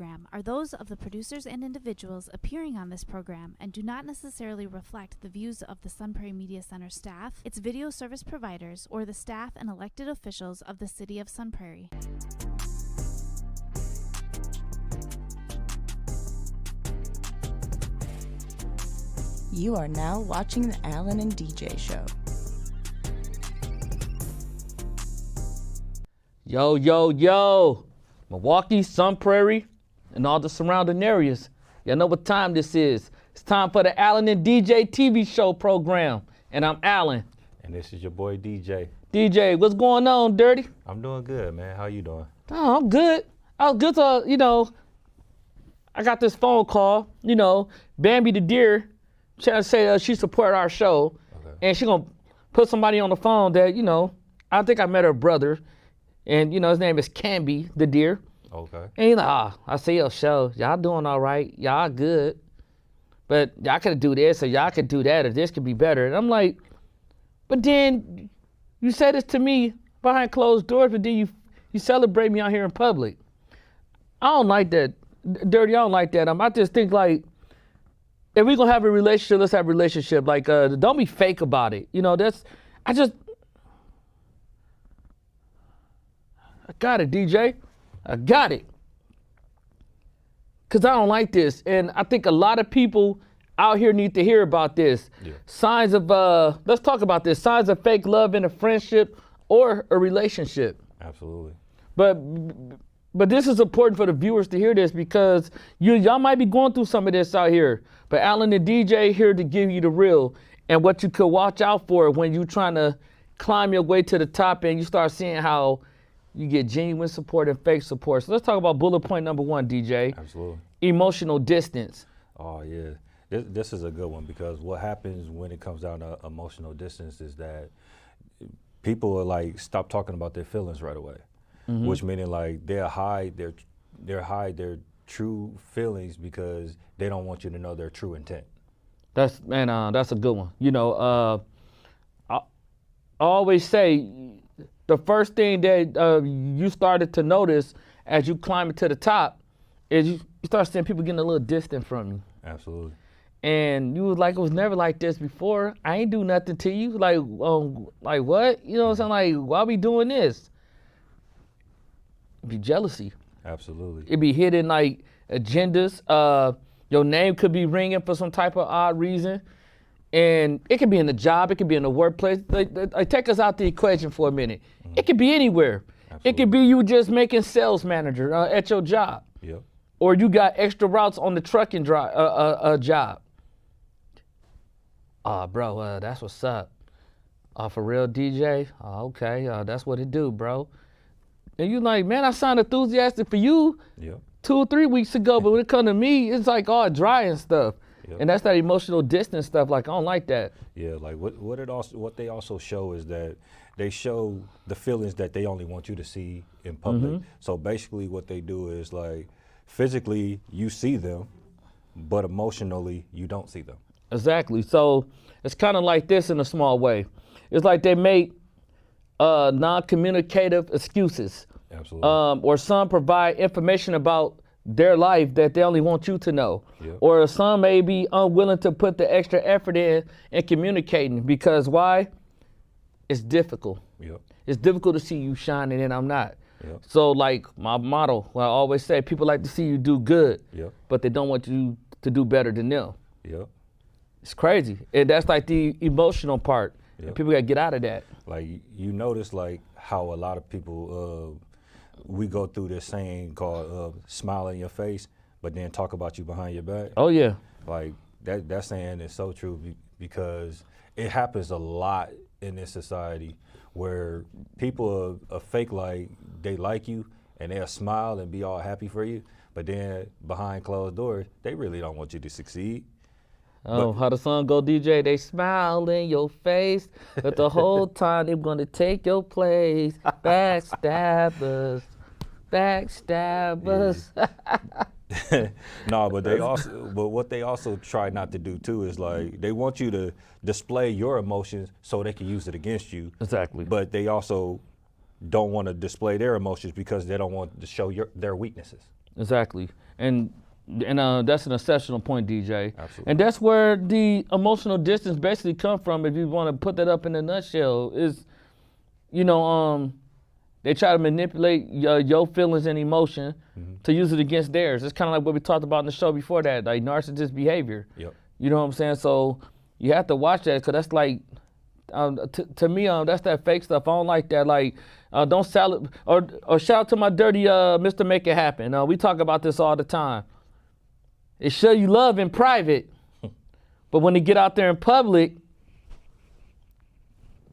program are those of the producers and individuals appearing on this program and do not necessarily reflect the views of the Sun Prairie Media Center staff, its video service providers, or the staff and elected officials of the City of Sun Prairie. You are now watching the Alan and DJ Show. Yo, yo, yo, Milwaukee, Sun Prairie, and all the surrounding areas. Y'all know what time this is. It's time for the Alan and DJ TV show program. And I'm Alan. And this is your boy, DJ. DJ, what's going on, Dirty? I'm doing good, man. How you doing? Oh, I'm good. I was good to, I got this phone call, Bambi the Deer trying to say she support our show. Okay. And she gonna put somebody on the phone that, I think I met her brother. And, his name is Camby the Deer. Okay. And he's like, I see your show. Y'all doing all right. Y'all good. But y'all could do this or y'all could do that or this could be better. And I'm like, but then you said this to me behind closed doors, but then you celebrate me out here in public. I don't like that. Dirty, I don't like that. I just think like, if we gonna have a relationship, let's have a relationship. Like, don't be fake about it. I got it, DJ. I got it. Because I don't like this. And I think a lot of people out here need to hear about this. Yeah. Signs of, let's talk about this. Signs of fake love in a friendship or a relationship. Absolutely. But this is important for the viewers to hear this because y'all might be going through some of this out here. But Alan and DJ here to give you the real and what you could watch out for when you're trying to climb your way to the top and you start seeing how you get genuine support and fake support. So let's talk about bullet point number 1, DJ. Absolutely. Emotional distance. Oh, yeah. This is a good one because what happens when it comes down to emotional distance is that people are like, stop talking about their feelings right away, which meaning like they'll hide their true feelings because they don't want you to know their true intent. That's a good one. I always say, the first thing that you started to notice as you climb to the top is you start seeing people getting a little distant from you. Absolutely. And you was like, it was never like this before. I ain't do nothing to you. Like what? You know what I'm saying? Like, why we doing this? It'd be jealousy. Absolutely. It'd be hidden like agendas. Your name could be ringing for some type of odd reason. And it could be in the job, it could be in the workplace. Like take us out the equation for a minute. It could be anywhere. Absolutely. It could be you just making sales manager at your job. Yep. Or you got extra routes on the trucking job. Bro, that's what's up. For real, DJ? Okay, that's what it do, bro. And you like, man, I sound enthusiastic for you 2 or 3 weeks ago, but when it come to me, it's like all dry and stuff. Yep. And that's that emotional distance stuff. Like, I don't like that. Yeah, like what they also show is that they show the feelings that they only want you to see in public. So basically what they do is like physically you see them, but emotionally you don't see them. Exactly. So it's kind of like this in a small way. It's like they make non-communicative excuses. Absolutely. Or some provide information about their life that they only want you to know. Yep. Or some may be unwilling to put the extra effort in communicating because why? It's difficult. Yep. It's difficult to see you shining and I'm not. Yep. So like my motto, I always say, people like to see you do good, but they don't want you to do better than them. Yep. It's crazy. And that's like the emotional part. And people got to get out of that. Like you notice like how a lot of people, we go through this saying called smile in your face, but then talk about you behind your back. Oh, yeah. Like that saying is so true because it happens a lot in this society where people are fake like they like you and they'll smile and be all happy for you, but then behind closed doors, they really don't want you to succeed. Oh, how the song go, DJ? They smile in your face, but the whole time they're gonna take your place. Backstabbers, backstabbers. No, but what they also try not to do too is like they want you to display your emotions so they can use it against you. Exactly. But they also don't want to display their emotions because they don't want to show their weaknesses. Exactly. And that's an exceptional point, DJ. Absolutely. And that's where the emotional distance basically come from. If you want to put that up in a nutshell, is they try to manipulate your feelings and emotion to use it against theirs. It's kind of like what we talked about in the show before that, like narcissist behavior. Yep. You know what I'm saying? So you have to watch that, because that's like, to me, that's that fake stuff. I don't like that. Like, don't sell it, or shout out to my dirty Mr. Make It Happen. We talk about this all the time. It show you love in private, but when they get out there in public,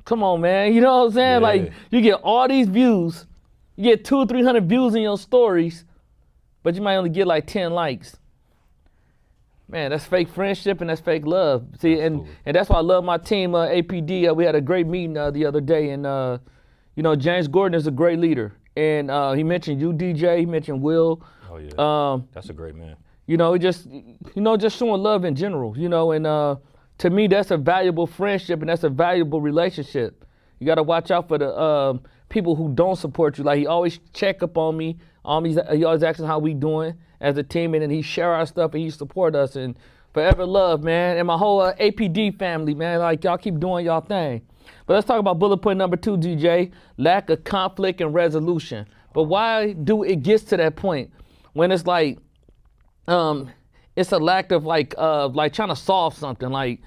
come on, man. You know what I'm saying? Yeah. Like, you get all these views, you get 200 or 300 views in your stories, but you might only get like 10 likes. Man, that's fake friendship and that's fake love. See, and that's why I love my team, APD. We had a great meeting the other day, and James Gordon is a great leader, and he mentioned you, DJ. He mentioned Will. Oh yeah. That's a great man. Just showing love in general. And to me, that's a valuable friendship and that's a valuable relationship. You got to watch out for the people who don't support you. Like, he always check up on me. He always asking how we doing as a team, and then he share our stuff and he support us. And forever love, man. And my whole APD family, man. Like, y'all keep doing y'all thing. But let's talk about bullet point number 2, DJ. Lack of conflict and resolution. But why do it gets to that point when it's like, it's a lack of like trying to solve something, like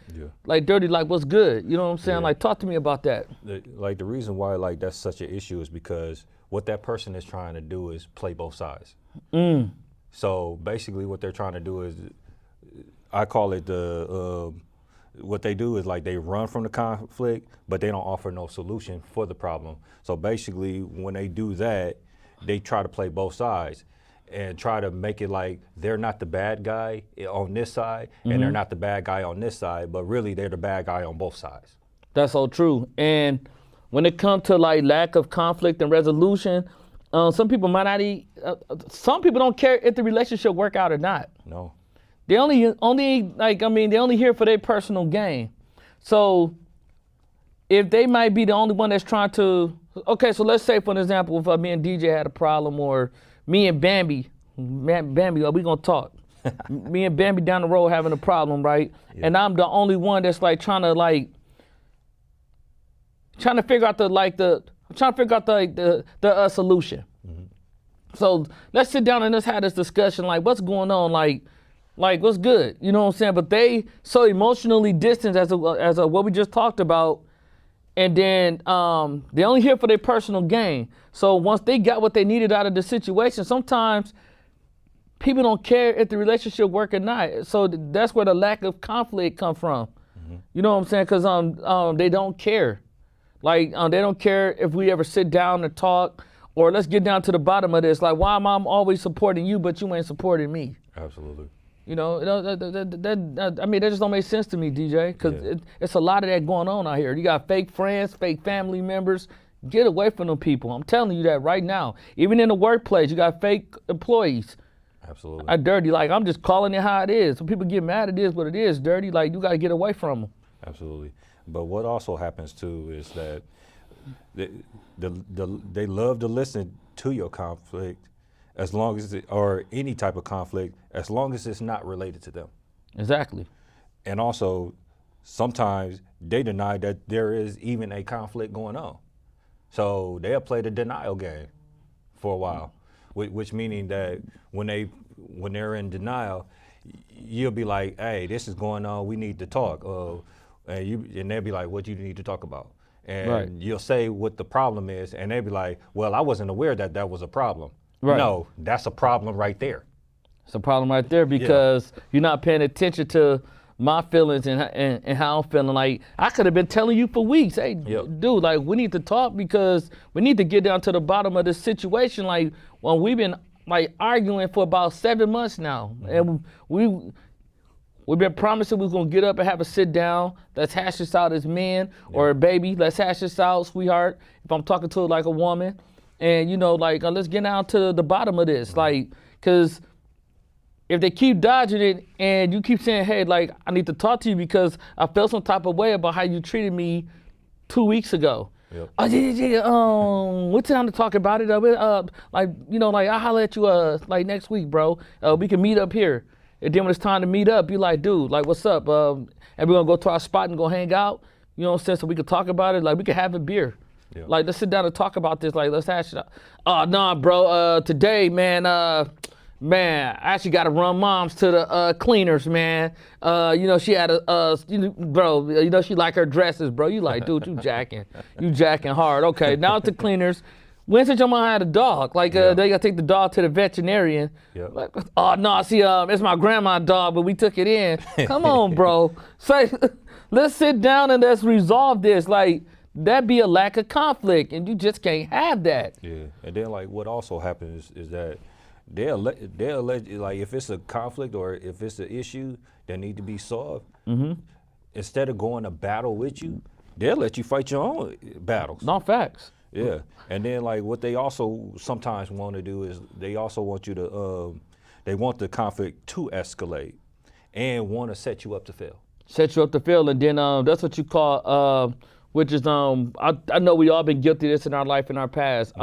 dirty, like what's good, you know what I'm saying? Yeah. Like, talk to me about that. The reason why like that's such an issue is because what that person is trying to do is play both sides. So basically what they're trying to do is, I call it what they do is like they run from the conflict, but they don't offer no solution for the problem. So basically when they do that, they try to play both sides and try to make it like they're not the bad guy on this side and they're not the bad guy on this side, but really they're the bad guy on both sides. That's so true. And when it comes to like lack of conflict and resolution, some people might not some people don't care if the relationship work out or not. No. They only here for their personal gain. So if they might be the only one that's trying to, okay, so let's say for an example, if me and DJ had a problem, or me and Bambi, are we gonna talk? Me and Bambi down the road having a problem, right? Yeah. And I'm the only one that's like trying to figure out the solution. So let's sit down and let's have this discussion, like what's going on, like what's good, you know what I'm saying? But they so emotionally distant as what we just talked about, and then they only here for their personal gain. So once they got what they needed out of the situation, sometimes people don't care if the relationship work or not. So that's where the lack of conflict come from. You know what I'm saying? Because they don't care. Like they don't care if we ever sit down and talk, or let's get down to the bottom of this. Like, why am I always supporting you, but you ain't supporting me? Absolutely. That just don't make sense to me, DJ, because it's a lot of that going on out here. You got fake friends, fake family members. Get away from them people. I'm telling you that right now. Even in the workplace, you got fake employees. Absolutely. Dirty, like I'm just calling it how it is. When people get mad, it is what it is. Dirty, like you got to get away from them. Absolutely. But what also happens too is that they love to listen to your conflict, as long as or any type of conflict, as long as it's not related to them. Exactly. And also, sometimes they deny that there is even a conflict going on. So they'll play the denial game for a while, which meaning that when they're in denial, you'll be like, hey, this is going on, we need to talk. And they'll be like, what do you need to talk about? And you'll say what the problem is, and they'll be like, well, I wasn't aware that was a problem. Right. No, that's a problem right there. It's a problem right there because you're not paying attention to my feelings and how I'm feeling. Like, I could have been telling you for weeks, hey, dude, like, we need to talk because we need to get down to the bottom of this situation. Like, well, we've been like arguing for about 7 months now, and we've been promising we're gonna get up and have a sit down. Let's hash this out as men or baby. Let's hash this out, sweetheart. If I'm talking to her like a woman, and let's get down to the bottom of this, like, cause if they keep dodging it and you keep saying, hey, like, I need to talk to you because I felt some type of way about how you treated me 2 weeks ago. Yep. Oh yeah. What's time to talk about it? Like I'll holler at you like next week, bro. We can meet up here. And then when it's time to meet up, you like, dude, like, what's up? And we're gonna go to our spot and go hang out. You know what I'm saying? So we could talk about it. Like, we could have a beer. Yeah. Like, let's sit down and talk about this. Like, let's hash it out. Oh, nah, bro. Today, man, I actually got to run moms to the cleaners, man. She had bro, she like her dresses, bro. You like, dude, you jacking hard. Okay, now it's the cleaners. When since your mom had a dog, like they gotta take the dog to the veterinarian. Yeah. Like, oh no, see, it's my grandma's dog, but we took it in. Come on, bro. Say, let's sit down and let's resolve this. Like, that'd be a lack of conflict, and you just can't have that. Yeah, and then like what also happens is that they'll let like if it's a conflict or if it's an issue that need to be solved, instead of going to battle with you, they'll let you fight your own battles. No facts. Yeah, and then like what they also sometimes want to do is they also want you to they want the conflict to escalate and want to set you up to fail. Set you up to fail, and then that's what you call which is I know we all been guilty of this in our life in our past.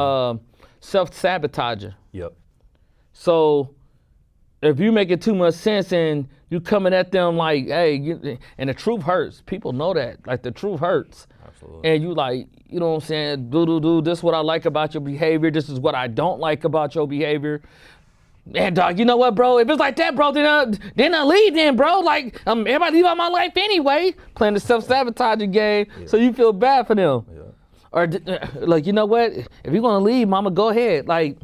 Self-sabotaging. Yep. So if you make it too much sense and you coming at them like, hey, and the truth hurts. People know that. Like, the truth hurts. Absolutely. And you like, you know what I'm saying, this is what I like about your behavior. This is what I don't like about your behavior. Man, dog, you know what, bro? If it's like that, bro, then I leave then, bro. Like, everybody leave out my life anyway. Playing the self-sabotaging game, so you feel bad for them. Yeah. Or like, you know what? If you're gonna leave, mama, go ahead. Like,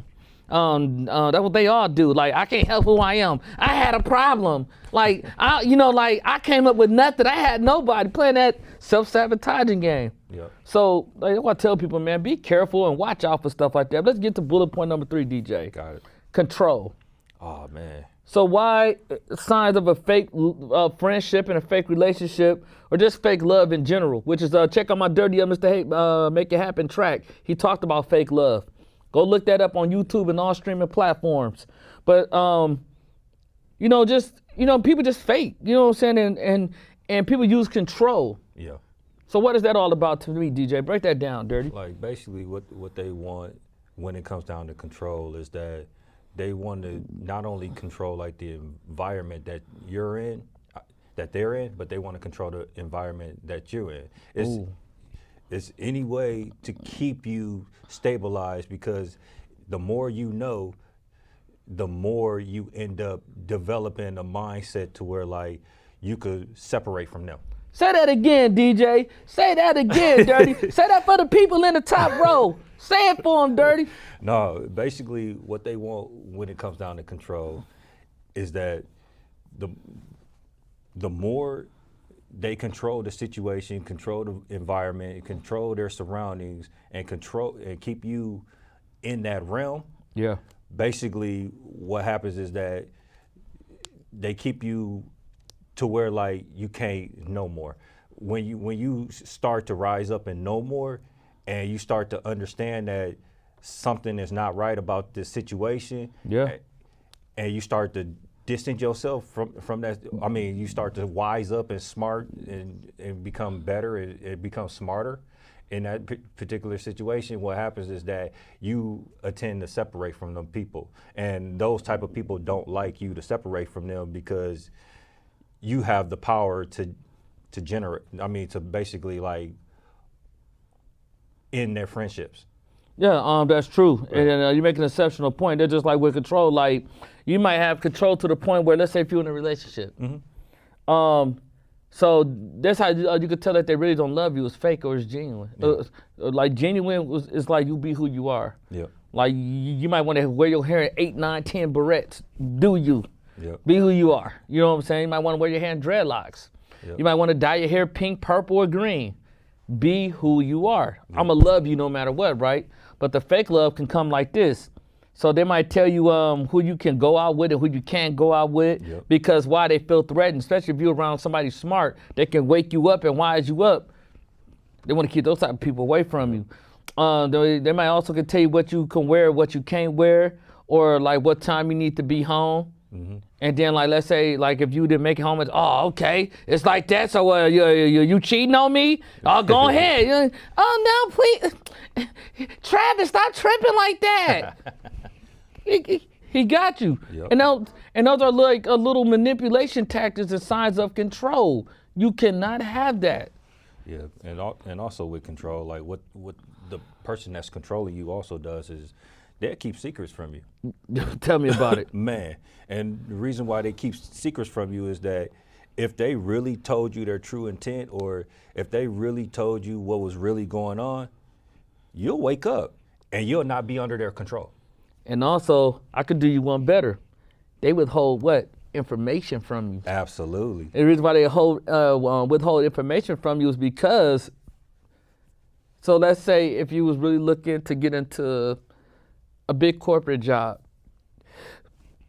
that's what they all do. Like, I can't help who I am. I had a problem. Like, I came up with nothing. I had nobody playing that self-sabotaging game. Yeah. So, like, I want to tell people, man, be careful and watch out for stuff like that. Let's get to bullet point number 3, DJ. Got it. Control. Oh man. So why signs of a fake friendship and a fake relationship, or just fake love in general? Which is check out my Dirty Mr. Make It Happen track. He talked about fake love. Go look that up on YouTube and all streaming platforms. But people just fake. You know what I'm saying? And people use control. Yeah. So what is that all about to me, DJ? Break that down, Dirty. Like basically what they want when it comes down to control is that they want to not only control like the environment that you're in, that they're in, but they want to control the environment that you're in. It's any way to keep you stabilized, because the more you know, the more you end up developing a mindset to where like you could separate from them. Say that again, DJ. Say that again, Dirty. Say that for the people in the top row. Say it for them, Dirty. No, basically what they want when it comes down to control is that the more they control the situation, control the environment, control their surroundings, and keep you in that realm. Yeah. Basically, what happens is that they keep you to where like you can't know more. When you start to rise up and know more, and you start to understand that something is not right about this situation, and you start to distance yourself from that. I mean, you start to wise up and smart and become better and become smarter in that particular situation. What happens is that you tend to separate from them people, and those type of people don't like you to separate from them, because you have the power to basically like end their friendships. Yeah, that's true. Right. And you make an exceptional point. They're just like with control. Like, you might have control to the point where, let's say if you're in a relationship. Mm-hmm. So that's how you could tell that they really don't love you. It's fake or it's genuine. Yeah. Like genuine is like you be who you are. Yeah. Like you might want to wear your hair in 8, 9, 10 barrettes. Do you? Yep. Be who you are. You know what I'm saying? You might want to wear your hair in dreadlocks. Yep. You might want to dye your hair pink, purple, or green. Be who you are. Yep. I'm going to love you no matter what, right? But the fake love can come like this. So they might tell you who you can go out with and who you can't go out with. Yep. Because why? They feel threatened, especially if you're around somebody smart. They can wake you up and wise you up. They want to keep those type of people away from you. They might also can tell you what you can wear, what you can't wear, or like what time you need to be home. And then, like, let's say, like, if you didn't make it home, it's, oh, okay, it's like that. So, you cheating on me? Oh, go ahead. Oh, no, please, Travis, stop tripping like that. He got you. Yep. And those are like a little manipulation tactics and signs of control. You cannot have that. Yeah, and also with control, like what the person that's controlling you also does is they keep secrets from you. Tell me about it. Man, and the reason why they keep secrets from you is that if they really told you their true intent, or if they really told you what was really going on, you'll wake up and you'll not be under their control. And also, I could do you one better. They withhold what? Information from you. Absolutely. And the reason why they withhold information from you is because, so let's say if you was really looking to get into a big corporate job,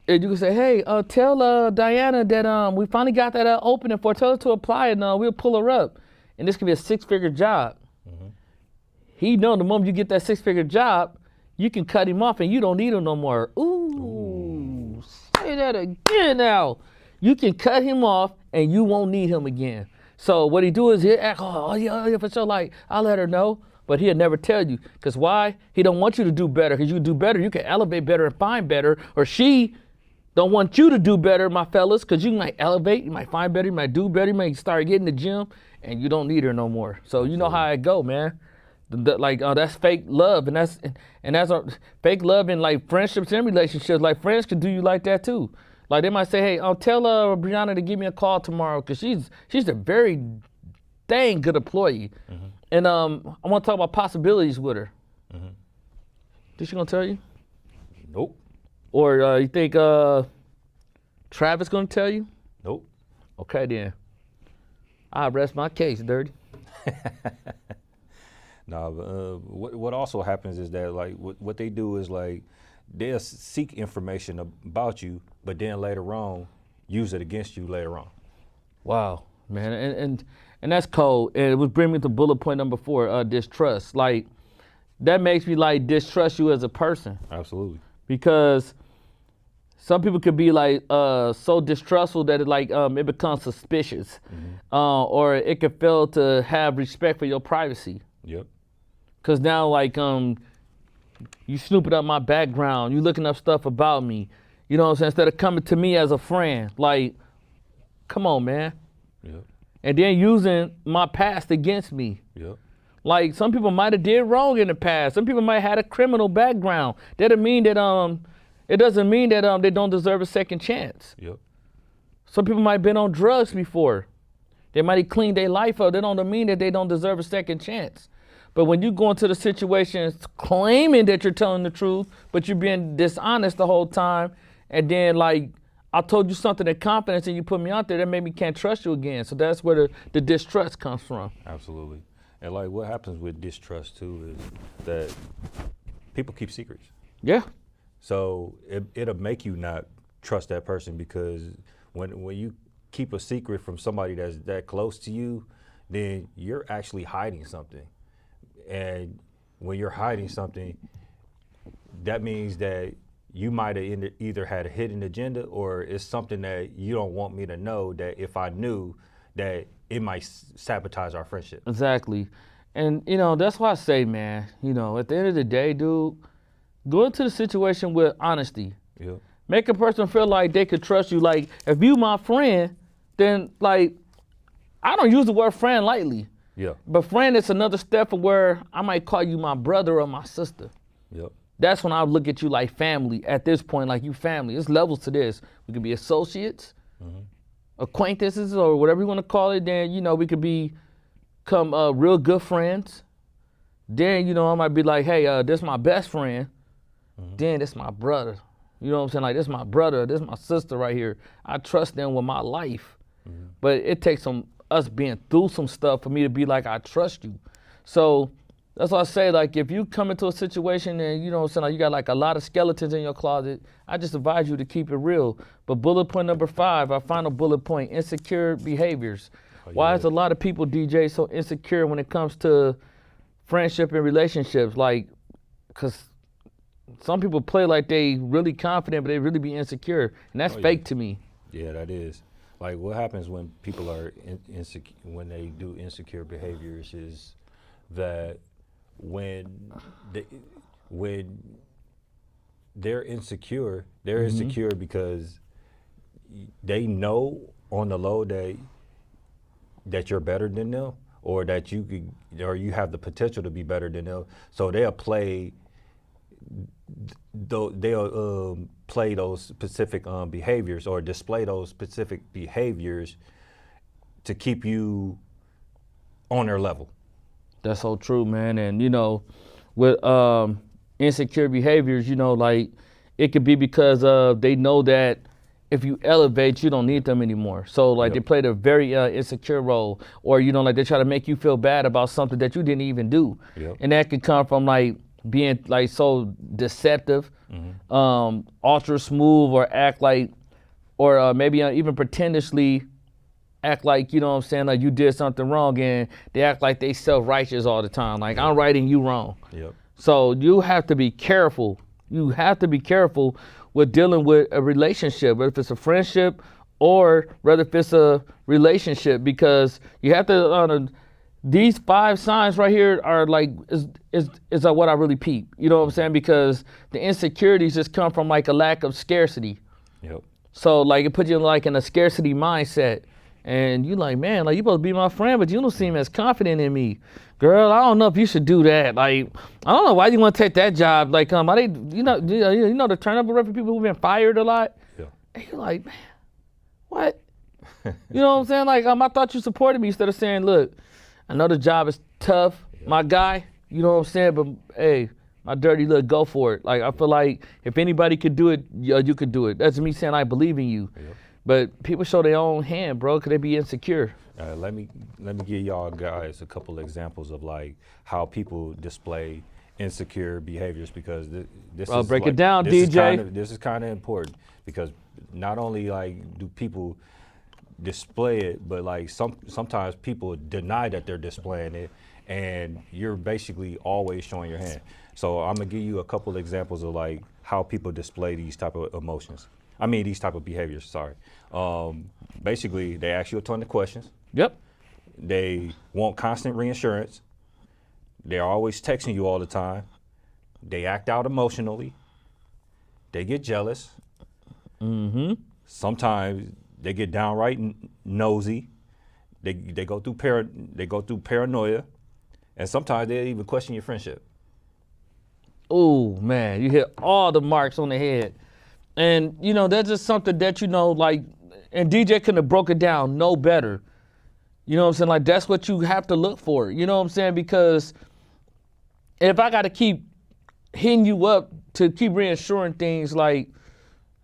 and you can say, hey, tell Diana that we finally got that opening for her. Tell her to apply and we'll pull her up. And this could be a 6-figure job. He know the moment you get that 6-figure job, you can cut him off and you don't need him no more. Ooh. Say that again now. You can cut him off and you won't need him again. So what he do is he'll act, oh yeah, for sure, like, I'll let her know. But he'll never tell you. Because why? He don't want you to do better. Because you do better, you can elevate better and find better. Or she don't want you to do better, my fellas, because you might elevate, you might find better, you might do better, you might start getting the gym, and you don't need her no more. So you know how it go, man. That's fake love, and that's fake love in like friendships and relationships. Like friends could do you like that too. Like they might say, hey, tell Brianna to give me a call tomorrow because she's a very dang good employee, and I want to talk about possibilities with her. Is she gonna tell you? Nope. Or you think Travis gonna tell you? Nope. Okay then, I rest my case, Dirty. No, what also happens is that like what they do is like they'll seek information about you, but then later on use it against you later on. Wow, man, and that's cold. And it would bring me to bullet point number 4, distrust. Like that makes me like distrust you as a person. Absolutely. Because some people could be like so distrustful that it becomes suspicious, or it could fail to have respect for your privacy. Yep. Cause now like you snooping up my background, you looking up stuff about me, you know what I'm saying? Instead of coming to me as a friend, like, come on, man. Yep. And then using my past against me. Yep. Like some people might have did wrong in the past. Some people might have had a criminal background. That doesn't mean that it doesn't mean that they don't deserve a second chance. Yep. Some people might have been on drugs before. They might have cleaned their life up. That don't mean that they don't deserve a second chance. But when you go into the situation claiming that you're telling the truth, but you're being dishonest the whole time, and then like I told you something in confidence and you put me out there, that made me can't trust you again. So that's where the distrust comes from. Absolutely. And like what happens with distrust too is that people keep secrets. Yeah. So it'll make you not trust that person because when you keep a secret from somebody that's that close to you, then you're actually hiding something. And when you're hiding something, that means that you might have either had a hidden agenda or it's something that you don't want me to know that if I knew that it might sabotage our friendship. Exactly. And, you know, that's why I say, man, you know, at the end of the day, dude, go into the situation with honesty. Yeah. Make a person feel like they could trust you. Like, if you my friend, then, like, I don't use the word friend lightly. Yeah. But friend is another step of where I might call you my brother or my sister. Yep. That's when I look at you like family. At this point, like you family. There's levels to this. We could be associates, acquaintances, or whatever you want to call it. Then, you know, we could become real good friends. Then, you know, I might be like, hey, this is my best friend. Then this my brother. You know what I'm saying? Like, this is my brother. This is my sister right here. I trust them with my life. But it takes us being through some stuff for me to be like, I trust you. So that's why I say, like, if you come into a situation and, you know what I'm saying, like you got like a lot of skeletons in your closet, I just advise you to keep it real. But bullet point number 5, our final bullet point, insecure behaviors. Why is a lot of people, DJ, so insecure when it comes to friendship and relationships? Like, because some people play like they really confident, but they really be insecure, and that's fake to me. Yeah, that is. Like, what happens when people are insecure, when they do insecure behaviors, is that when they're insecure because they know on the low that you're better than them, or that you have the potential to be better than them. So they'll play those specific behaviors, or display those specific behaviors to keep you on their level. That's so true, man. And you know, with insecure behaviors, you know, like it could be because they know that if you elevate, you don't need them anymore. So like they played a very insecure role, or you know, like they try to make you feel bad about something that you didn't even do, and that could come from like being like so deceptive, ultra smooth, or act like, or maybe even pretentiously act like, you know what I'm saying, like you did something wrong, and they act like they self-righteous all the time, like I'm right and you wrong. So you have to be careful. You have to be careful with dealing with a relationship, whether if it's a friendship or whether if it's a relationship, because you have to, these 5 signs right here are like, is what I really peep. You know what I'm saying? Because the insecurities just come from like a lack of scarcity. So like it puts you like in a scarcity mindset. And you like, man, like you supposed to be my friend, but you don't seem as confident in me. Girl, I don't know if you should do that. Like, I don't know why you want to take that job. Like, are they, you know the turnover rate for people who've been fired a lot? And you're like, man, what? You know what I'm saying? Like, I thought you supported me, instead of saying, look, I know the job is tough, my guy, you know what I'm saying? But hey, my dirty look, go for it. Like, I feel like if anybody could do it, you could do it. That's me saying I believe in you. But people show their own hand, bro, because they be insecure. Let me give y'all guys a couple examples of like how people display insecure behaviors, because this is break like, it down, DJ. This is kind of important, because not only like do people display it, but like sometimes people deny that they're displaying it, and you're basically always showing your hand. So I'm gonna give you a couple examples of like how people display these type of emotions. I mean, these type of behaviors, sorry. Basically, they ask you a ton of questions. They want constant reassurance. They're always texting you all the time. They act out emotionally. They get jealous. Sometimes they get downright nosy. They go through paranoia, and sometimes they even question your friendship. Oh man, you hit all the marks on the head. And, you know, that's just something that, you know, like, and DJ couldn't have broke it down no better. You know what I'm saying? Like, that's what you have to look for. You know what I'm saying? Because if I got to keep hitting you up to keep reassuring things like,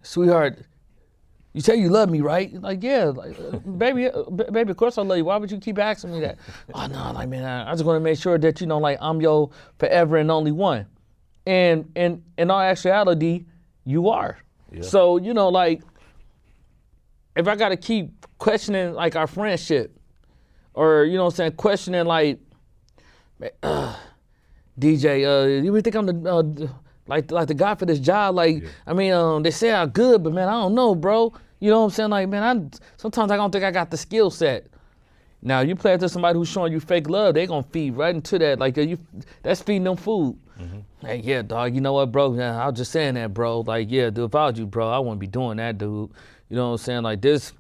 sweetheart, you say you love me, right? Like, yeah, like, baby, of course I love you. Why would you keep asking me that? Oh, no, like, man, I just want to make sure that, you know, like, I'm your forever and only one. And in all actuality, you are. So, you know, like, if I got to keep questioning, like, our friendship, or, you know what I'm saying, questioning, like, DJ, you really think I'm the, like the guy for this job? Like, I mean, they say I'm good, but, man, I don't know, bro. You know what I'm saying? Like, man, sometimes I don't think I got the skill set. Now, you play it to somebody who's showing you fake love, they going to feed right into that. Like, that's feeding them food. Hey, yeah, dog, you know what, bro? Yeah, I was just saying that, bro. Like, yeah, dude, if I was you, bro, I wouldn't be doing that, dude. You know what I'm saying? Like, this,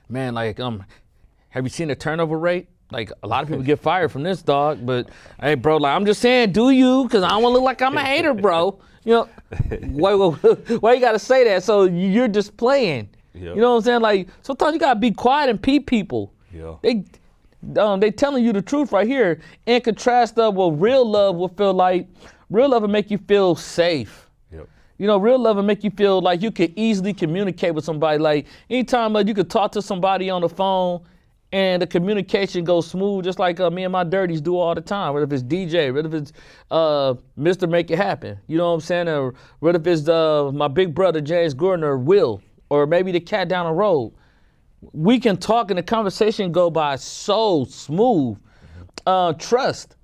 man, like, have you seen the turnover rate? Like, a lot of people get fired from this, dog. But, hey, bro, like, I'm just saying, do you? Because I don't want to look like I'm a hater, bro. You know, why you got to say that? So you're just playing. You know what I'm saying? Like, sometimes you got to be quiet and peep people. They telling you the truth right here. In contrast of what real love will feel like. Real love will make you feel safe. You know, real love will make you feel like you can easily communicate with somebody. Like, anytime you could talk to somebody on the phone and the communication goes smooth, just like me and my dirties do all the time. Whether if it's DJ, whether if it's Mr. Make It Happen, you know what I'm saying? Or whether if it's my big brother, James Gordon, or Will, or maybe the cat down the road. We can talk and the conversation go by so smooth. Trust.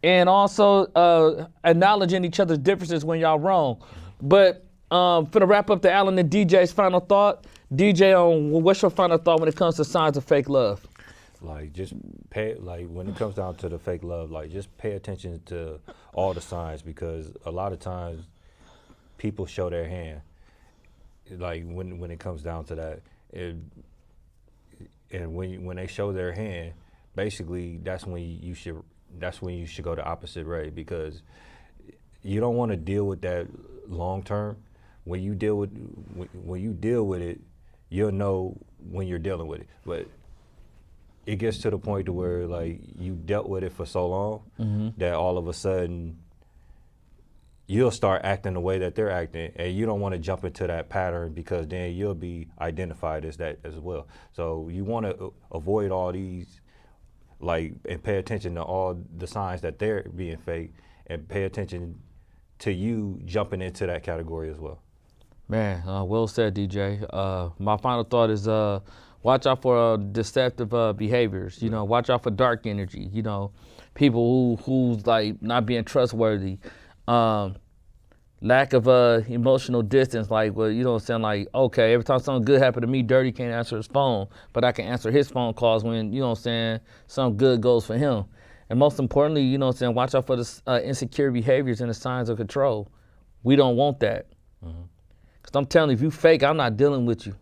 and also acknowledging each other's differences when y'all wrong. But finna wrap up the Alan and DJ's final thought. DJ, what's your final thought when it comes to signs of fake love? Like, just pay, like, when it comes down to the fake love, like, just pay attention to all the signs, because a lot of times people show their hand. Like, when it comes down to that, and when they show their hand, basically that's when you should go the opposite way, because you don't want to deal with that long term. When you deal with it, you'll know when you're dealing with it. But it gets to the point to where, like, you dealt with it for so long that all of a sudden you'll start acting the way that they're acting, and you don't want to jump into that pattern, because then you'll be identified as that as well. So you want to avoid all these, like, and pay attention to all the signs that they're being fake, and pay attention to you jumping into that category as well. Man, well said, DJ. My final thought is watch out for deceptive behaviors. You know, watch out for dark energy. You know, people who's like not being trustworthy. Lack of emotional distance, like, well, you know what I'm saying, like, okay, every time something good happened to me, Dirty can't answer his phone, but I can answer his phone calls when, you know what I'm saying, something good goes for him. And most importantly, you know what I'm saying, watch out for the insecure behaviors and the signs of control. We don't want that. Because I'm telling you, if you fake, I'm not dealing with you.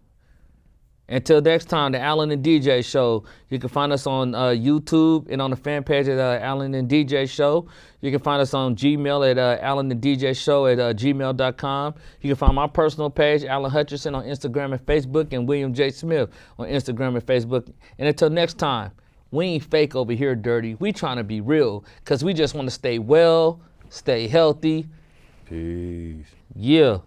Until next time, the Alan and DJ Show. You can find us on YouTube and on the fan page at Alan and DJ Show. You can find us on Gmail at Alan and DJ Show at gmail.com. You can find my personal page, Alan Hutchinson, on Instagram and Facebook, and William J. Smith on Instagram and Facebook. And until next time, we ain't fake over here, Dirty. We trying to be real, because we just want to stay well, stay healthy. Peace. Yeah.